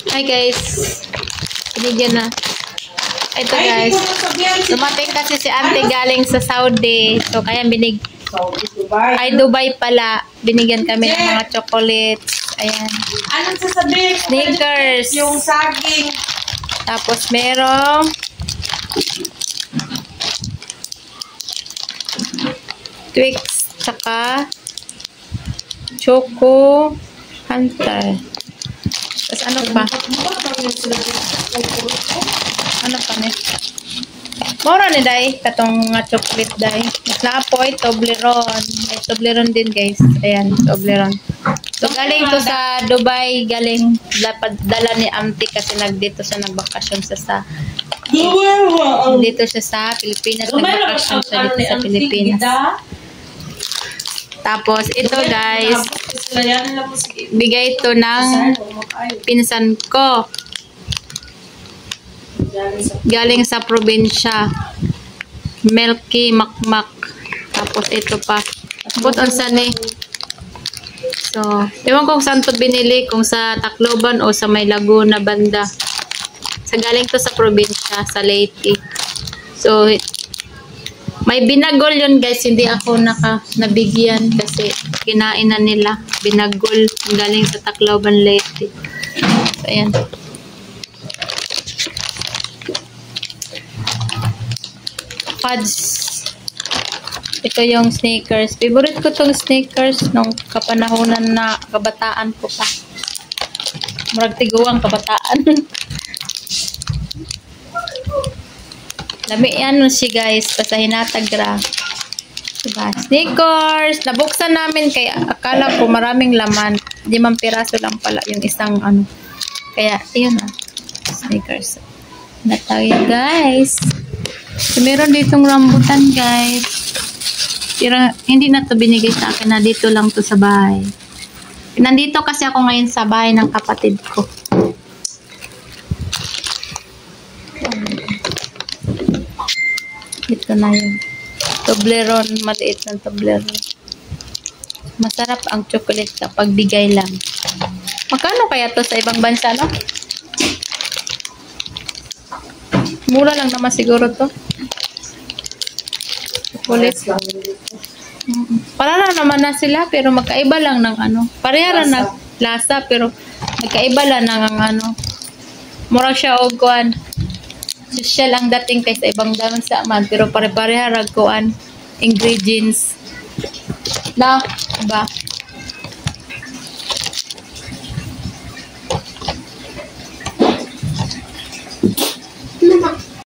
Hi guys. Binigyan na. Ito guys. Dumating kasi si Auntie galing sa Saudi. So kaya ay Dubai pala. Binigyan kami ng mga chocolates. Ayan. Anong sasabihin? Snickers. Yung saging. Tapos merong Twix. Tsaka Choco Hunter. Tapos ano pa? Ano pa ni? Mura ni Day. Katong nga chocolate Day. Mas naapoy, Toblerone. May Toblerone din guys. Ayan, Toblerone. So galing to sa Dubai. Galing dala ni Auntie kasi nagdito siya nagbakasyon sa dito siya sa Pilipinas. Nagbakasyon siya dito sa Pilipinas. Tapos ito guys, bigay ito ng pinsan ko. Galing sa probinsya. Milky Makmak. Tapos ito pa. Tapos saan eh. So, ewan kung saan to binili. Kung sa Tacloban o sa may Laguna banda. Sa galing to sa probinsya, sa Leyte. So, may binagol yun guys. Hindi ako nabigyan kasi kinain na nila. Binagol. Galing sa Tacloban, Leyte. So, ayan. Fudge. Ito yung Snickers. Favorite ko tong Snickers nung kapanahonan na kabataan ko pa. Murag tiguang kabataan. Lami yan siya guys. Pasahinatag ra. Diba? Snickers. Nabuksan namin kaya akala ko maraming laman. 5 piraso lang pala yung isang ano. Kaya yun na. Snickers. Na tayo guys. So, meron ditong rambutan guys. Pero hindi na to binigay sa akin na dito lang to sa bahay. Nandito kasi ako ngayon sa bahay ng kapatid ko. Ito na yung Toblerone. Maliit ng Toblerone. Masarap ang chocolate kapag bigay lang. Magkano kaya to sa ibang bansa, no? Mura lang naman siguro to. Chocolate. Para lang naman na sila pero magkaiba lang ng ano. Pareha lang ng lasa pero magkaiba lang ng ano. Mura siya og kuan. Social ang dating kay sa ibang bansa man pero pare-pareha rag kuan ingredients. Na, ba?